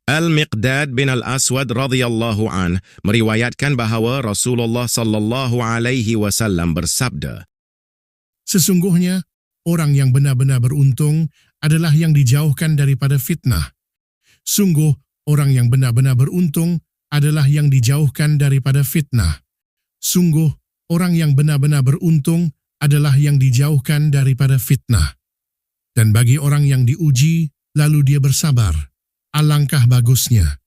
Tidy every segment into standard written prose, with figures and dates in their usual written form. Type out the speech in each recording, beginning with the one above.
Al-Miqdad bin Al-Aswad radhiyallahu an meriwayatkan bahawa Rasulullah sallallahu alaihi wasallam bersabda, Sesungguhnya, orang yang benar-benar beruntung adalah yang dijauhkan daripada fitnah. Sungguh, orang yang benar-benar beruntung adalah yang dijauhkan daripada fitnah. Sungguh, orang yang benar-benar beruntung adalah yang dijauhkan daripada fitnah. Dan bagi orang yang diuji, lalu dia bersabar, alangkah bagusnya.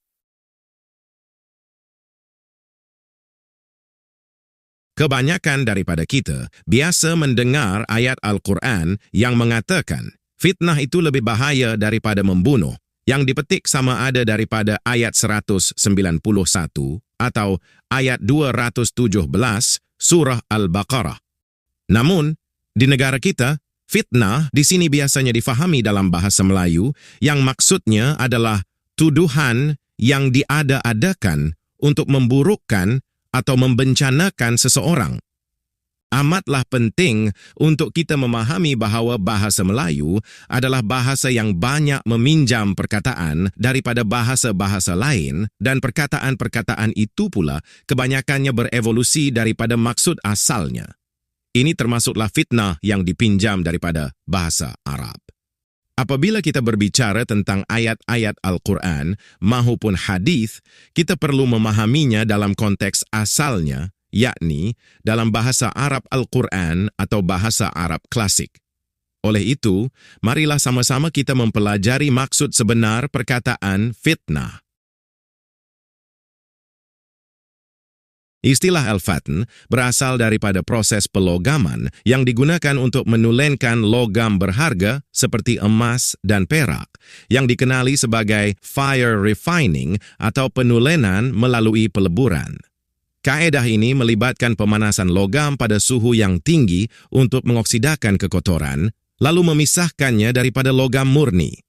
Kebanyakan daripada kita biasa mendengar ayat Al-Quran yang mengatakan fitnah itu lebih bahaya daripada membunuh, yang dipetik sama ada daripada ayat 191 atau ayat 217 surah Al-Baqarah. Namun, di negara kita, fitnah di sini biasanya difahami dalam bahasa Melayu yang maksudnya adalah tuduhan yang diada-adakan untuk memburukkan atau membencanakan seseorang. Amatlah penting untuk kita memahami bahawa bahasa Melayu adalah bahasa yang banyak meminjam perkataan daripada bahasa-bahasa lain dan perkataan-perkataan itu pula kebanyakannya berevolusi daripada maksud asalnya. Ini termasuklah fitnah yang dipinjam daripada bahasa Arab. Apabila kita berbicara tentang ayat-ayat Al-Quran maupun hadis, kita perlu memahaminya dalam konteks asalnya, yakni dalam bahasa Arab Al-Quran atau bahasa Arab klasik. Oleh itu, marilah sama-sama kita mempelajari maksud sebenar perkataan fitnah. Istilah al-fatn berasal daripada proses pelogaman yang digunakan untuk menulenkan logam berharga seperti emas dan perak, yang dikenali sebagai fire refining atau penulenan melalui peleburan. Kaedah ini melibatkan pemanasan logam pada suhu yang tinggi untuk mengoksidakan kekotoran, lalu memisahkannya daripada logam murni.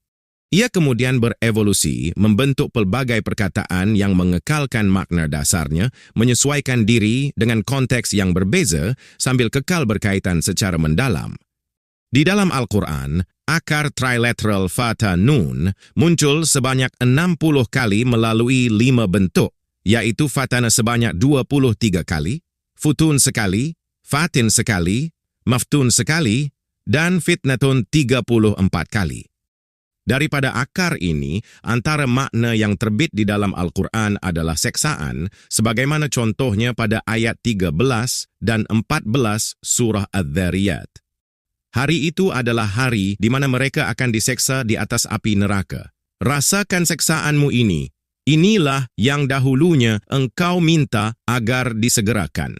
Ia kemudian berevolusi membentuk pelbagai perkataan yang mengekalkan makna dasarnya, menyesuaikan diri dengan konteks yang berbeza sambil kekal berkaitan secara mendalam. Di dalam Al-Quran, akar trilateral fata nun muncul sebanyak 60 kali melalui 5 bentuk, yaitu fatana sebanyak 23 kali, futun sekali, fatin sekali, maftun sekali, dan fitnatun 34 kali. Daripada akar ini, antara makna yang terbit di dalam Al-Quran adalah seksaan, sebagaimana contohnya pada ayat 13 dan 14 surah Adz-Dzariyat. Hari itu adalah hari di mana mereka akan diseksa di atas api neraka. Rasakan seksaanmu ini. Inilah yang dahulunya engkau minta agar disegerakan.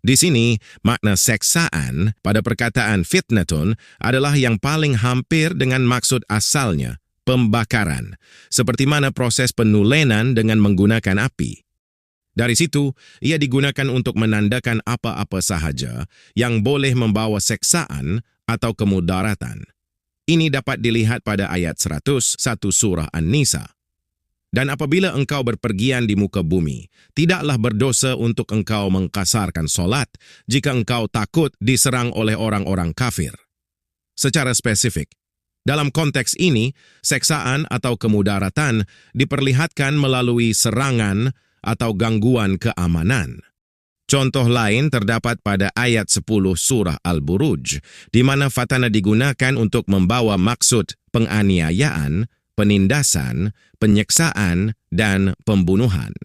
Di sini, makna seksaan pada perkataan fitnatun adalah yang paling hampir dengan maksud asalnya, pembakaran, seperti mana proses penulenan dengan menggunakan api. Dari situ, ia digunakan untuk menandakan apa-apa sahaja yang boleh membawa seksaan atau kemudaratan. Ini dapat dilihat pada ayat 101 surah An-Nisa. Dan apabila engkau berpergian di muka bumi, tidaklah berdosa untuk engkau mengkasarkan solat jika engkau takut diserang oleh orang-orang kafir. Secara spesifik, dalam konteks ini, seksaan atau kemudaratan diperlihatkan melalui serangan atau gangguan keamanan. Contoh lain terdapat pada ayat 10 surah Al-Buruj, di mana fatana digunakan untuk membawa maksud penganiayaan, penindasan, penyeksaan, dan pembunuhan.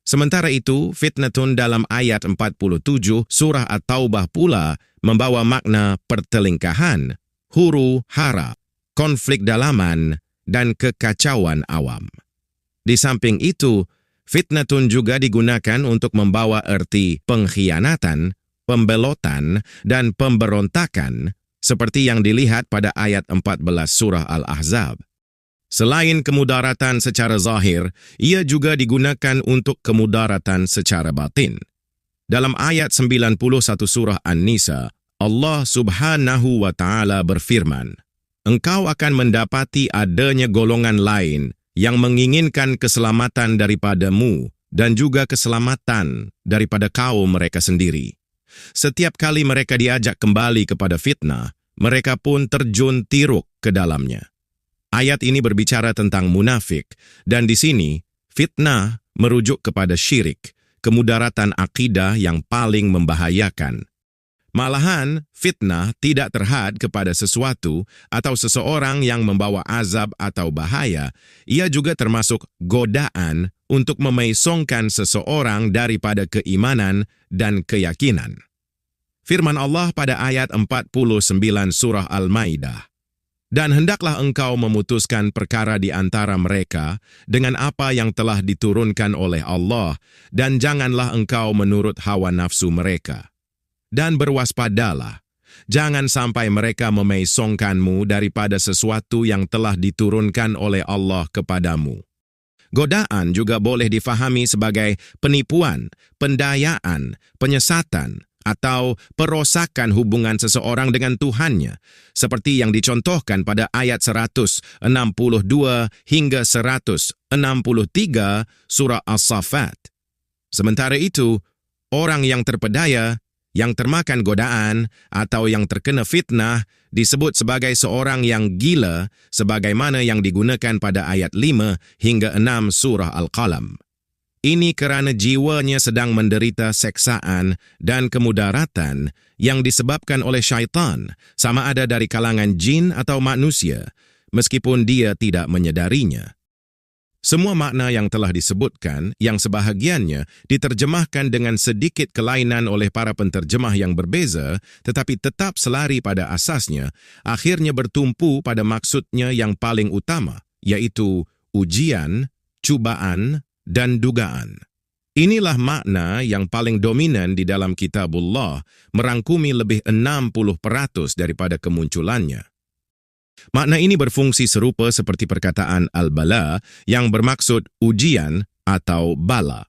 Sementara itu, fitnatun dalam ayat 47 surah At-Taubah pula membawa makna pertelingkahan, huru-hara, konflik dalaman, dan kekacauan awam. Di samping itu, fitnatun juga digunakan untuk membawa erti pengkhianatan, pembelotan, dan pemberontakan, seperti yang dilihat pada ayat 14 surah Al-Ahzab. Selain kemudaratan secara zahir, ia juga digunakan untuk kemudaratan secara batin. Dalam ayat 91 surah An-Nisa, Allah Subhanahu wa Ta'ala berfirman, "Engkau akan mendapati adanya golongan lain yang menginginkan keselamatan daripadamu dan juga keselamatan daripada kaum mereka sendiri. Setiap kali mereka diajak kembali kepada fitnah, mereka pun terjun tiruk ke dalamnya. Ayat ini berbicara tentang munafik, dan di sini fitnah merujuk kepada syirik, kemudaratan akidah yang paling membahayakan. Malahan, fitnah tidak terhad kepada sesuatu atau seseorang yang membawa azab atau bahaya. Ia juga termasuk godaan untuk memaisongkan seseorang daripada keimanan dan keyakinan. Firman Allah pada ayat 49 surah Al-Maidah, "Dan hendaklah engkau memutuskan perkara di antara mereka dengan apa yang telah diturunkan oleh Allah, dan janganlah engkau menurut hawa nafsu mereka. Dan berwaspadalah, jangan sampai mereka memaisongkanmu daripada sesuatu yang telah diturunkan oleh Allah kepadamu." Godaan juga boleh difahami sebagai penipuan, pendayaan, penyesatan, atau perosakan hubungan seseorang dengan Tuhannya, seperti yang dicontohkan pada ayat 162 hingga 163 surah As-Saffat. Sementara itu, orang yang terpedaya, yang termakan godaan, atau yang terkena fitnah disebut sebagai seorang yang gila, sebagaimana yang digunakan pada ayat 5 hingga 6 surah Al-Qalam. Ini kerana jiwanya sedang menderita seksaan dan kemudaratan yang disebabkan oleh syaitan, sama ada dari kalangan jin atau manusia, meskipun dia tidak menyedarinya. Semua makna yang telah disebutkan, yang sebahagiannya diterjemahkan dengan sedikit kelainan oleh para penterjemah yang berbeza, tetapi tetap selari pada asasnya, akhirnya bertumpu pada maksudnya yang paling utama, yaitu ujian, cubaan, dan dugaan. Inilah makna yang paling dominan di dalam Kitabullah, merangkumi lebih 60% daripada kemunculannya. Makna ini berfungsi serupa seperti perkataan al-bala yang bermaksud ujian atau bala.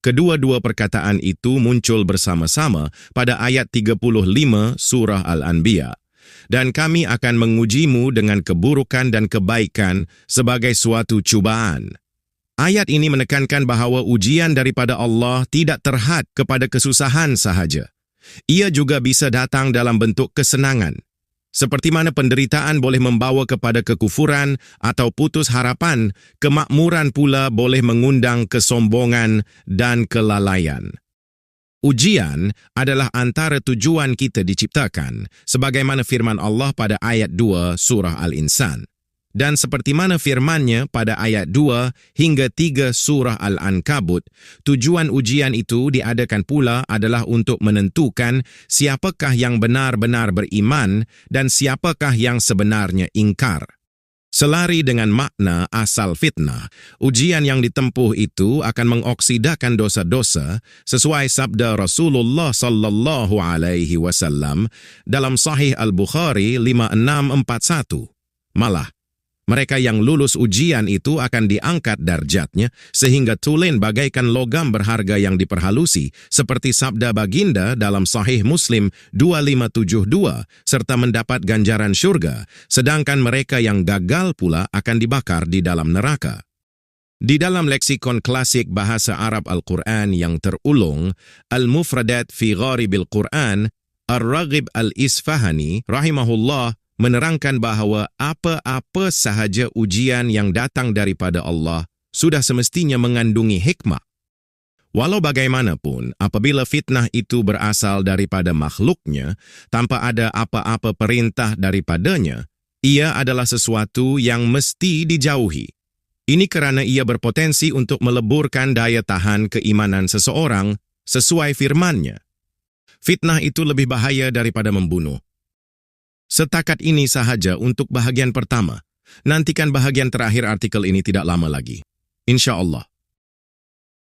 Kedua-dua perkataan itu muncul bersama-sama pada ayat 35 surah Al-Anbiya. Dan kami akan mengujimu dengan keburukan dan kebaikan sebagai suatu cubaan. Ayat ini menekankan bahawa ujian daripada Allah tidak terhad kepada kesusahan sahaja. Ia juga bisa datang dalam bentuk kesenangan. Seperti mana penderitaan boleh membawa kepada kekufuran atau putus harapan, kemakmuran pula boleh mengundang kesombongan dan kelalaian. Ujian adalah antara tujuan kita diciptakan, sebagaimana firman Allah pada ayat 2 surah Al-Insan. Dan seperti mana firman-Nya pada ayat 2 hingga 3 surah Al-Ankabut, tujuan ujian itu diadakan pula adalah untuk menentukan siapakah yang benar-benar beriman dan siapakah yang sebenarnya ingkar. Selari dengan makna asal fitnah, ujian yang ditempuh itu akan mengoksidakan dosa-dosa sesuai sabda Rasulullah sallallahu alaihi wasallam dalam Sahih Al-Bukhari 5641. Malah, mereka yang lulus ujian itu akan diangkat darjatnya sehingga tulen bagaikan logam berharga yang diperhalusi, seperti sabda baginda dalam Sahih Muslim 2572, serta mendapat ganjaran syurga, sedangkan mereka yang gagal pula akan dibakar di dalam neraka. Di dalam leksikon klasik bahasa Arab Al-Quran yang terulung, Al-Mufradat fi Gharibil Quran, Ar-Raghib Al-Isfahani, rahimahullah, menerangkan bahawa apa-apa sahaja ujian yang datang daripada Allah sudah semestinya mengandungi hikmah. Walau bagaimanapun, apabila fitnah itu berasal daripada makhluknya, tanpa ada apa-apa perintah daripadanya, ia adalah sesuatu yang mesti dijauhi. Ini kerana ia berpotensi untuk meleburkan daya tahan keimanan seseorang sesuai firman-Nya. Fitnah itu lebih bahaya daripada membunuh. Setakat ini sahaja untuk bahagian pertama. Nantikan bahagian terakhir artikel ini tidak lama lagi. InsyaAllah.